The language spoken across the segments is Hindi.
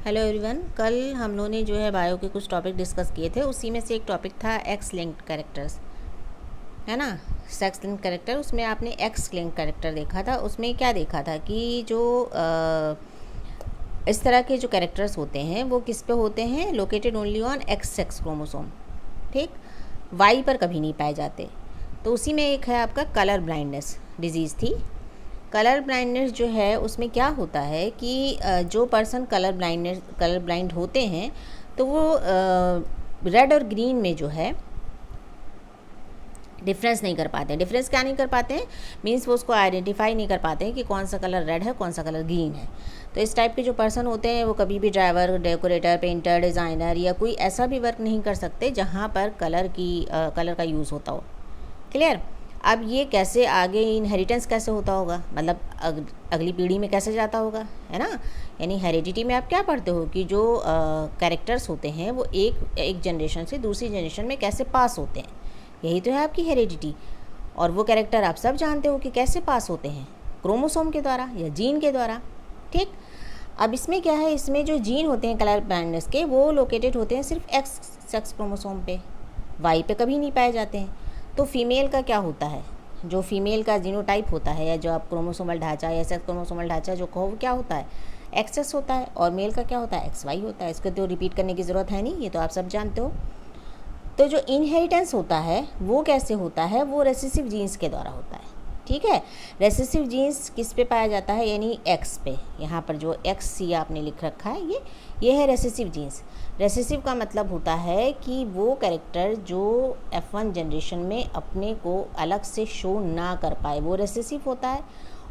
Hello everyone. कल हम लोगों ने जो है बायो के कुछ टॉपिक डिस्कस किए थे, उसी में से एक टॉपिक था एक्स लिंक्ड कैरेक्टर्स, है ना। सेक्स लिंक्ड कैरेक्टर, उसमें आपने एक्स लिंक्ड कैरेक्टर देखा था। उसमें क्या देखा था कि जो इस तरह के जो कैरेक्टर्स होते हैं वो किस पे होते हैं, located only on x sex chromosome, ठीक। वाई पर कभी नहीं पाए जाते। तो उसी में एक है आपका कलर ब्लाइंडनेस डिजीज़ थी। कलर ब्लाइंडनेस जो है उसमें क्या होता है कि जो पर्सन कलर ब्लाइंड होते हैं तो वो रेड और ग्रीन में जो है डिफरेंस नहीं कर पाते हैं। डिफरेंस क्या नहीं कर पाते हैं, मीन्स वो उसको आइडेंटिफाई नहीं कर पाते हैं कि कौन सा कलर रेड है, कौन सा कलर ग्रीन है। तो इस टाइप के जो पर्सन होते हैं वो कभी भी ड्राइवर, डेकोरेटर, पेंटर, डिज़ाइनर या कोई ऐसा भी वर्क नहीं कर सकते जहाँ पर कलर का यूज़ होता हो। क्लियर। अब ये कैसे आगे इनहेरिटेंस कैसे होता होगा, मतलब अगली पीढ़ी में कैसे जाता होगा, है ना। यानी हेरिडिटी में आप क्या पढ़ते हो कि जो कैरेक्टर्स होते हैं वो एक जनरेशन से दूसरी जनरेशन में कैसे पास होते हैं, यही तो है आपकी हेरिडिटी। और वो कैरेक्टर आप सब जानते हो कि कैसे पास होते हैं, क्रोमोसोम के द्वारा या जीन के द्वारा, ठीक। अब इसमें क्या है, इसमें जो जीन होते हैं कलर ब्लाइंडनेस के, वो लोकेटेड होते हैं सिर्फ एक्स सेक्स क्रोमोसोम पे, वाई पे कभी नहीं पाए जाते हैं। तो फीमेल का क्या होता है, जो फीमेल का जीनोटाइप होता है या जो आप क्रोमोसोमल ढांचा या सेक्स क्रोमोसोमल ढांचा जो कहो, क्या होता है, एक्सेस होता है। और मेल का क्या होता है, एक्स वाई होता है। इसको तो रिपीट करने की ज़रूरत है नहीं, ये तो आप सब जानते हो। तो जो इनहेरिटेंस होता है वो कैसे होता है, वो रेसेसिव जीन्स के द्वारा होता है, ठीक है। रेसेसिव जीन्स किस पे पाया जाता है, यानी एक्स पे। यहाँ पर जो एक्स सी आपने लिख रखा है ये है रेसेसिव जीन्स। रेसेसिव का मतलब होता है कि वो कैरेक्टर जो F1 जनरेशन में अपने को अलग से शो ना कर पाए, वो रेसेसिव होता है।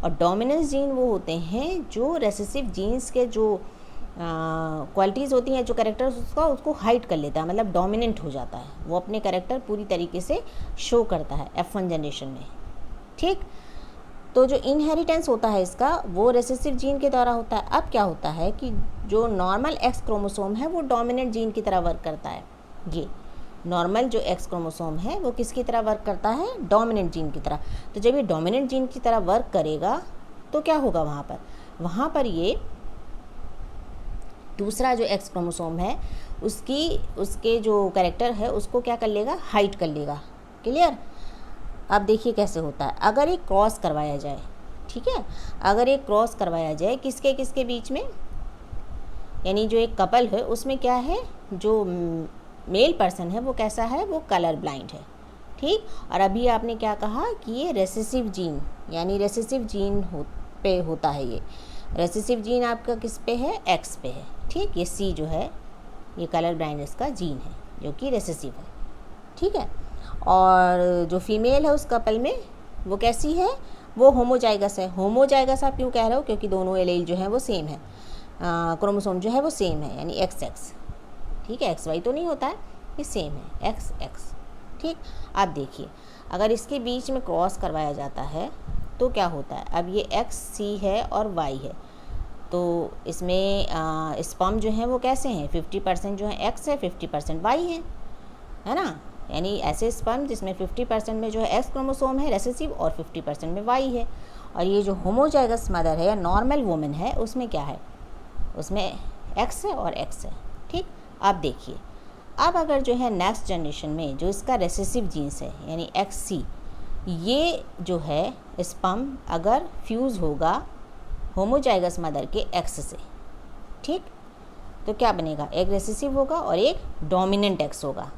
और डोमिनेंस जीन वो होते हैं जो रेसेसिव जीन्स के जो क्वालिटीज़ होती हैं, जो कैरेक्टर्स उसको हाइड कर लेता है, मतलब डोमिनेंट हो जाता है, वो अपने कैरेक्टर पूरी तरीके से शो करता है F1 जनरेशन में, ठीक। तो जो इनहेरिटेंस होता है इसका, वो रेसेसिव जीन के द्वारा होता है। अब क्या होता है कि जो नॉर्मल एक्स क्रोमोसोम है वो डोमिनेंट जीन की तरह वर्क करता है। ये नॉर्मल जो एक्स क्रोमोसोम है वो किसकी तरह वर्क करता है, डोमिनेंट जीन की तरह। तो जब ये डोमिनेंट जीन की तरह वर्क करेगा तो क्या होगा, वहाँ पर ये दूसरा जो एक्स क्रोमोसोम है उसके जो कैरेक्टर है उसको क्या कर लेगा, हाइड कर लेगा। क्लियर। अब देखिए कैसे होता है, अगर एक क्रॉस करवाया जाए, ठीक है, अगर एक क्रॉस करवाया जाए किसके किसके बीच में, यानी जो एक कपल है उसमें क्या है, जो मेल पर्सन है वो कैसा है, वो कलर ब्लाइंड है, ठीक। और अभी आपने क्या कहा कि ये रेसेसिव जीन, यानी रेसेसिव जीन पे होता है। ये रेसेसिव जीन आपका किस पे है, एक्स पे है, ठीक। ये सी जो है ये कलर ब्लाइंडनेस का जीन है जो कि रेसेसिव है, ठीक है। और जो फीमेल है उस कपल में वो कैसी है, वो होमोजाइगस है। होमोजाइगस आप क्यों कह रहे हो, क्योंकि दोनों एलील जो है वो सेम है, क्रोमोसोम जो है वो सेम है, यानी एक्स एक्स, ठीक है। एक्स वाई तो नहीं होता है, ये सेम है, एक्स एक्स, ठीक। आप देखिए अगर इसके बीच में क्रॉस करवाया जाता है तो क्या होता है, अब ये एक्स सी है और वाई है, तो इसमें स्पर्म जो है वो कैसे हैं, 50% जो है एक्स है, 50% वाई है ना। यानी ऐसे स्पर्म जिसमें 50% में जो है एक्स क्रोमोसोम है रेसेसिव और 50% में वाई है। और ये जो होमोजाइगस मदर है या नॉर्मल वुमेन है उसमें क्या है, उसमें एक्स है और एक्स है, ठीक। अब देखिए, अब अगर जो है नेक्स्ट जनरेशन में जो इसका रेसेसिव जीन्स है यानी एक्स सी, ये जो है स्पर्म अगर फ्यूज़ होगा होमोजाइगस मदर के एक्स से, ठीक, तो क्या बनेगा, एक रेसेसिव होगा और एक डोमिनेंट एक्स होगा।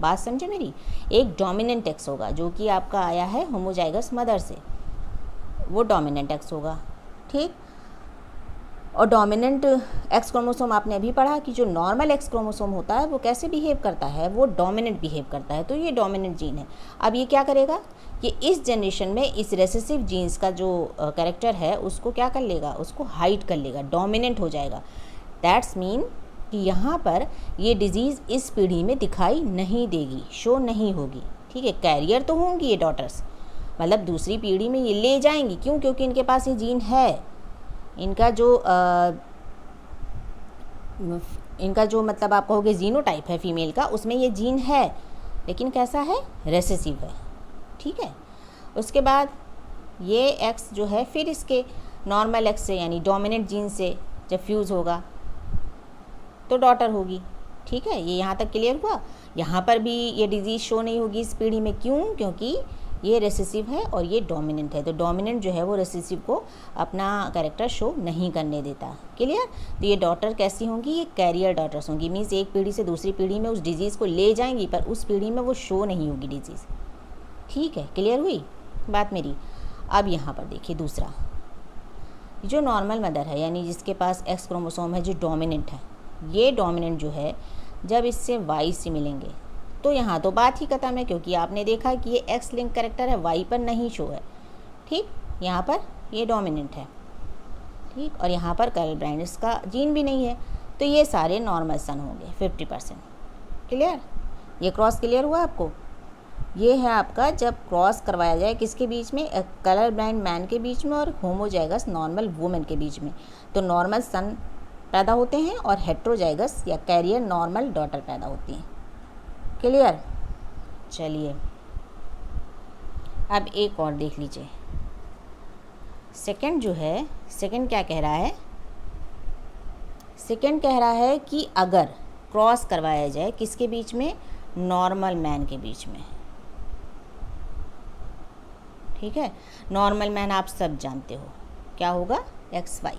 बात समझे मेरी, एक डोमिनेंट एक्स होगा जो कि आपका आया है होमोजाइगस मदर से, वो डोमिनेंट एक्स होगा, ठीक। और डोमिनेंट एक्स क्रोमोसोम आपने अभी पढ़ा कि जो नॉर्मल एक्स क्रोमोसोम होता है वो कैसे बिहेव करता है, वो डोमिनेंट बिहेव करता है, तो ये डोमिनेंट जीन है। अब ये क्या करेगा, ये इस जनरेशन में इस रेसेसिव जीन्स का जो कैरेक्टर है उसको क्या कर लेगा, उसको हाइड कर लेगा, डोमिनेंट हो जाएगा। दैट्स मीन कि यहाँ पर ये डिजीज़ इस पीढ़ी में दिखाई नहीं देगी, शो नहीं होगी, ठीक है। कैरियर तो होंगी ये डॉटर्स, मतलब दूसरी पीढ़ी में ये ले जाएंगी, क्यों, क्योंकि इनके पास ये जीन है। इनका जो मतलब आप कहोगे जीनोटाइप है फीमेल का, उसमें ये जीन है, लेकिन कैसा है, रेसेसिव है, ठीक है। उसके बाद ये एक्स जो है फिर इसके नॉर्मल एक्स से यानी डोमिनेंट जीन से जब फ्यूज़ होगा तो डॉटर होगी। ठीक है, ये यहाँ तक क्लियर हुआ। यहाँ पर भी ये डिजीज़ शो नहीं होगी इस पीढ़ी में, क्यों? क्योंकि ये रेसेसिव है और ये डोमिनेंट है। तो डोमिनेंट जो है वो रेसेसिव को अपना कैरेक्टर शो नहीं करने देता। क्लियर? तो ये डॉटर कैसी होंगी? ये कैरियर डॉटर्स होंगी। मीन्स एक पीढ़ी से दूसरी पीढ़ी में उस डिजीज़ को ले जाएंगी, पर उस पीढ़ी में वो शो नहीं होगी डिजीज़। ठीक है, क्लियर हुई बात मेरी? अब यहाँ पर देखिए दूसरा, जो नॉर्मल मदर है यानी जिसके पास एक्स क्रोमोसोम है जो डोमिनेंट है, ये डोमिनेंट जो है जब इससे वाई से मिलेंगे तो यहाँ तो बात ही खत्म है, क्योंकि आपने देखा कि ये एक्स लिंक कैरेक्टर है, वाई पर नहीं शो है। ठीक, यहाँ पर ये डोमिनेंट है। ठीक, और यहाँ पर कलर ब्लाइंडनेस का जीन भी नहीं है, तो ये सारे नॉर्मल सन होंगे 50%। क्लियर? ये क्रॉस क्लियर हुआ आपको? ये है आपका जब क्रॉस करवाया जाए किसके बीच में? कलर ब्लाइंड मैन के बीच में और होमोजाइगस नॉर्मल वुमेन के बीच में, तो नॉर्मल सन पैदा होते हैं और हेट्रोजाइगस या कैरियर नॉर्मल डॉटर पैदा होती हैं। क्लियर? चलिए अब एक और देख लीजिए। सेकंड जो है, सेकंड क्या कह रहा है? सेकंड कह रहा है कि अगर क्रॉस करवाया जाए किसके बीच में? नॉर्मल मैन के बीच में। ठीक है, नॉर्मल मैन आप सब जानते हो क्या होगा? XY।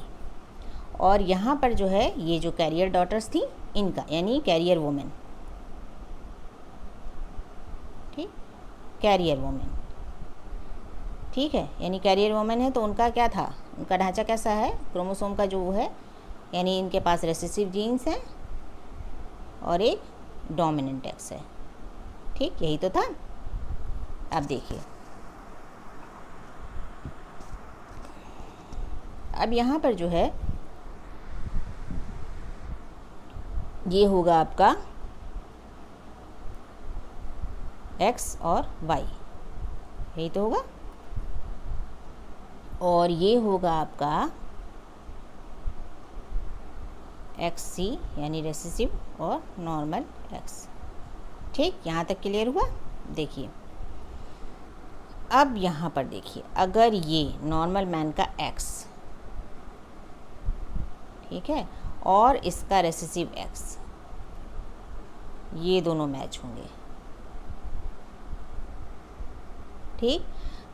और यहाँ पर जो है ये जो कैरियर डॉटर्स थी इनका यानी कैरियर वुमेन। ठीक, कैरियर वुमेन। ठीक है, यानी कैरियर वुमेन है तो उनका क्या था? उनका ढांचा कैसा है? क्रोमोसोम का जो है यानी इनके पास रेसेसिव जीन्स हैं और एक डोमिनेंट एक्स है। ठीक, यही तो था। अब देखिए, अब यहाँ पर जो है ये होगा आपका X और Y, यही तो होगा। और ये होगा आपका XC यानी रेसेसिव और नॉर्मल X। ठीक, यहाँ तक क्लियर हुआ? देखिए अब यहाँ पर देखिए, अगर ये नॉर्मल मैन का X, ठीक है, और इसका रेसेसिव X, ये दोनों मैच होंगे। ठीक,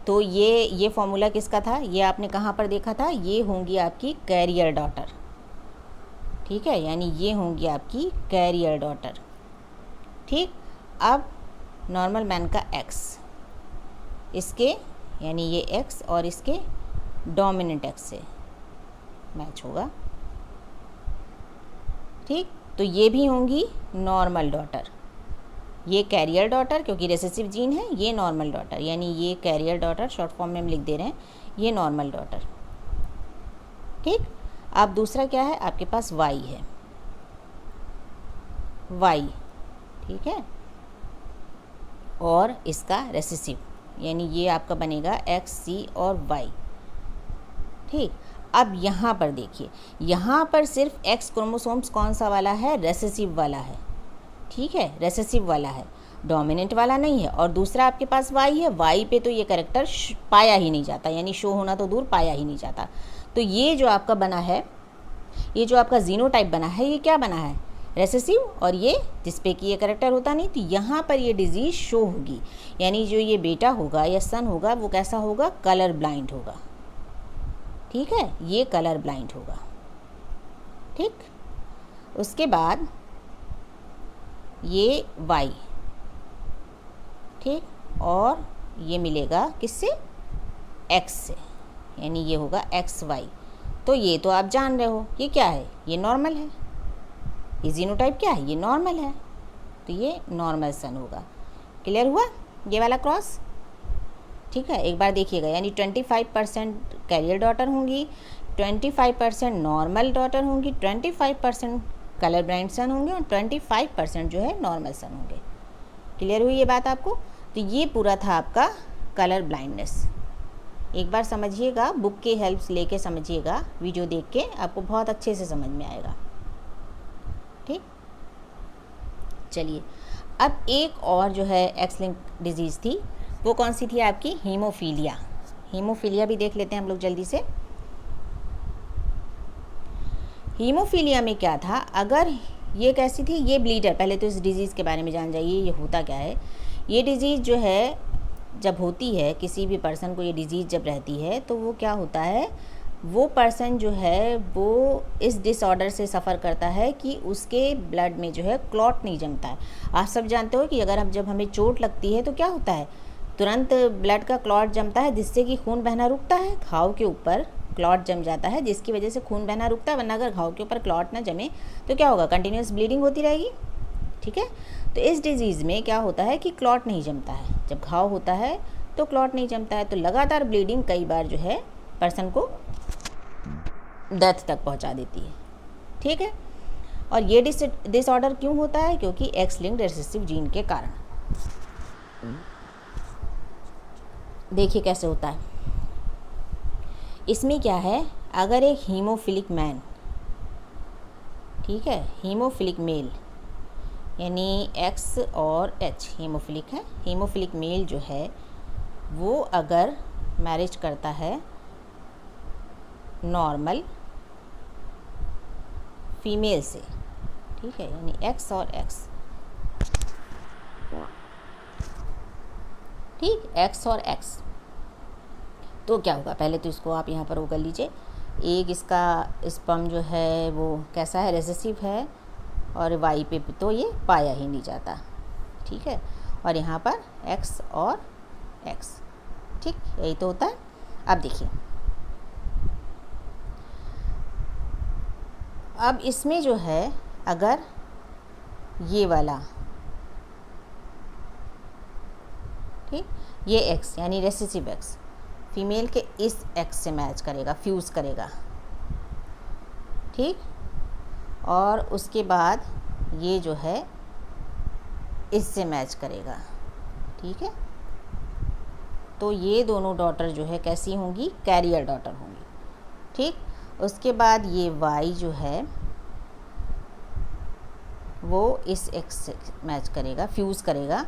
तो ये फॉर्मूला किसका था? ये आपने कहाँ पर देखा था? ये होंगी आपकी कैरियर डॉटर। ठीक है, यानी ये होंगी आपकी कैरियर डॉटर। ठीक, अब नॉर्मल मैन का X, इसके यानी ये X और इसके डोमिनेंट X से मैच होगा। ठीक, तो ये भी होंगी नॉर्मल डॉटर। ये कैरियर डॉटर क्योंकि रेसेसिव जीन है, ये नॉर्मल डॉटर यानी ये कैरियर डॉटर, शॉर्ट फॉर्म में हम लिख दे रहे हैं, ये नॉर्मल डॉटर। ठीक, अब दूसरा क्या है? आपके पास Y है, Y। ठीक है, और इसका रेसेसिव यानी ये आपका बनेगा XC और Y। ठीक, अब यहाँ पर देखिए, यहाँ पर सिर्फ X क्रोमोसोम्स कौन सा वाला है? रेसेसिव वाला है। ठीक है, रेसेसिव वाला है, डोमिनेंट वाला नहीं है। और दूसरा आपके पास Y है, Y पे तो ये कैरेक्टर पाया ही नहीं जाता, यानी शो होना तो दूर, पाया ही नहीं जाता। तो ये जो आपका बना है, ये जो आपका जीनोटाइप बना है, ये क्या बना है? रेसेसिव, और ये जिस पे कि ये कैरेक्टर होता नहीं, तो यहाँ पर ये डिजीज़ शो होगी। यानी जो ये बेटा होगा या सन होगा वो कैसा होगा? कलर ब्लाइंड होगा। ठीक है, ये कलर ब्लाइंड होगा। ठीक, उसके बाद ये Y। ठीक, और ये मिलेगा किससे? X से, यानी ये होगा XY। तो ये तो आप जान रहे हो ये क्या है? ये नॉर्मल है। ये जीनोटाइप क्या है? ये नॉर्मल है, तो ये नॉर्मल सन होगा। क्लियर हुआ ये वाला क्रॉस? ठीक है, एक बार देखिएगा, यानी 25% कैरियर डॉटर होंगी, 25% नॉर्मल डॉटर होंगी, 25% कलर ब्लाइंड सन होंगे और 25% जो है नॉर्मल सन होंगे। क्लियर हुई ये बात आपको? तो ये पूरा था आपका कलर ब्लाइंडनेस। एक बार समझिएगा, बुक की हेल्प लेके समझिएगा, वीडियो देख के आपको बहुत अच्छे से समझ में आएगा। ठीक, चलिए अब एक और जो है एक्स लिंक डिजीज़ थी, वो कौन सी थी आपकी? हीमोफीलिया। हीमोफीलिया भी देख लेते हैं हम लोग जल्दी से। हीमोफीलिया में क्या था? अगर ये कैसी थी, ये ब्लीडर। पहले तो इस डिज़ीज़ के बारे में जान जाइए, ये होता क्या है। ये डिज़ीज़ जो है जब होती है, किसी भी पर्सन को ये डिज़ीज़ जब रहती है, तो वो क्या होता है, वो पर्सन जो है वो इस डिसऑर्डर से सफ़र करता है कि उसके ब्लड में जो है क्लॉट नहीं जमता है। आप सब जानते हो कि अगर जब हमें चोट लगती है तो क्या होता है, तुरंत ब्लड का क्लॉट जमता है, जिससे कि खून बहना रुकता है। घाव के ऊपर क्लॉट जम जाता है, जिसकी वजह से खून बहना रुकता है, वरना अगर घाव के ऊपर क्लॉट ना जमे तो क्या होगा, कंटिन्यूस ब्लीडिंग होती रहेगी। ठीक है, तो इस डिज़ीज़ में क्या होता है कि क्लॉट नहीं जमता है। जब घाव होता है तो क्लॉट नहीं जमता है, तो लगातार ब्लीडिंग कई बार जो है पर्सन को डेथ तक पहुंचा देती है। ठीक है, और ये डिसऑर्डर क्यों होता है, क्योंकि एक्स लिंक्ड रिसेसिव जीन के कारण। देखिए कैसे होता है। इसमें क्या है, अगर एक हीमोफिलिक मैन, ठीक है, हीमोफिलिक मेल, यानी एक्स और एच हीमोफिलिक है, हीमोफिलिक मेल जो है वो अगर मैरिज करता है नॉर्मल फीमेल से, ठीक है, यानी एक्स और एक्स, ठीक, एक्स और एक्स, तो क्या होगा, पहले तो इसको आप यहाँ पर वो कर लीजिए। एक इसका स्पर्म जो है वो कैसा है, रेसेसिव है, और वाई पे तो ये पाया ही नहीं जाता। ठीक है, और यहाँ पर एक्स और एक्स, ठीक, यही तो होता है। अब देखिए, अब इसमें जो है अगर ये वाला, ठीक, ये एक्स यानी रेसेसिव एक्स फीमेल के इस एक्स से मैच करेगा, फ्यूज़ करेगा, ठीक, और उसके बाद ये जो है इससे मैच करेगा। ठीक है, तो ये दोनों डॉटर जो है कैसी होंगी, कैरियर डॉटर होंगी। ठीक, उसके बाद ये वाई जो है वो इस एक्स से मैच करेगा, फ्यूज़ करेगा,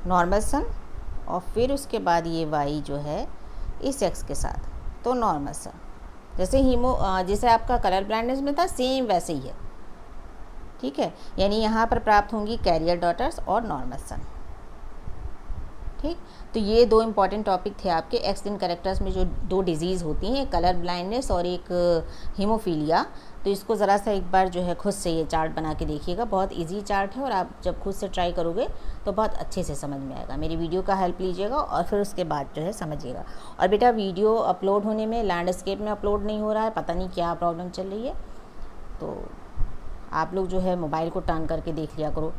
नॉर्मल सन, और फिर उसके बाद ये वाई जो है इस एक्स के साथ, तो नॉर्मल सन। जैसे जैसे आपका कलर ब्लाइंडनेस में था, सेम वैसे ही है। ठीक है, यानी यहाँ पर प्राप्त होंगी कैरियर डॉटर्स और नॉर्मल सन। ठीक, तो ये दो इम्पॉर्टेंट टॉपिक थे आपके एक्स लिंक्ड कैरेक्टर्स में, जो दो डिजीज़ होती हैं, एक कलर ब्लाइंडनेस और एक हीमोफीलिया। तो इसको ज़रा सा एक बार जो है खुद से ये चार्ट बना के देखिएगा, बहुत इजी चार्ट है, और आप जब खुद से ट्राई करोगे तो बहुत अच्छे से समझ में आएगा। मेरी वीडियो का हेल्प लीजिएगा और फिर उसके बाद जो है समझिएगा। और बेटा वीडियो अपलोड होने में लैंडस्केप में अपलोड नहीं हो रहा है, पता नहीं क्या प्रॉब्लम चल रही है, तो आप लोग जो है मोबाइल को टर्न करके देख लिया करो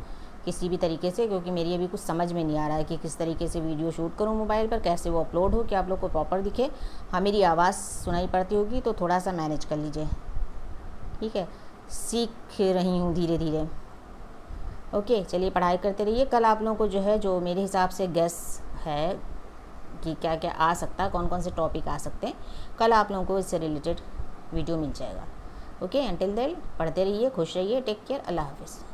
किसी भी तरीके से, क्योंकि मेरी अभी कुछ समझ में नहीं आ रहा है कि किस तरीके से वीडियो शूट करूं मोबाइल पर, कैसे वो अपलोड हो कि आप लोग को प्रॉपर दिखे। हाँ, मेरी आवाज़ सुनाई पड़ती होगी तो थोड़ा सा मैनेज कर लीजिए। ठीक है, सीख रही हूँ धीरे धीरे। ओके, चलिए पढ़ाई करते रहिए। कल आप लोगों को जो है, जो मेरे हिसाब से गेस है कि क्या क्या आ सकता है, कौन कौन से टॉपिक आ सकते हैं, कल आप लोगों को इससे रिलेटेड वीडियो मिल जाएगा। ओके, अंटिल देन पढ़ते रहिए, खुश रहिए, टेक केयर, अल्लाह हाफिज़।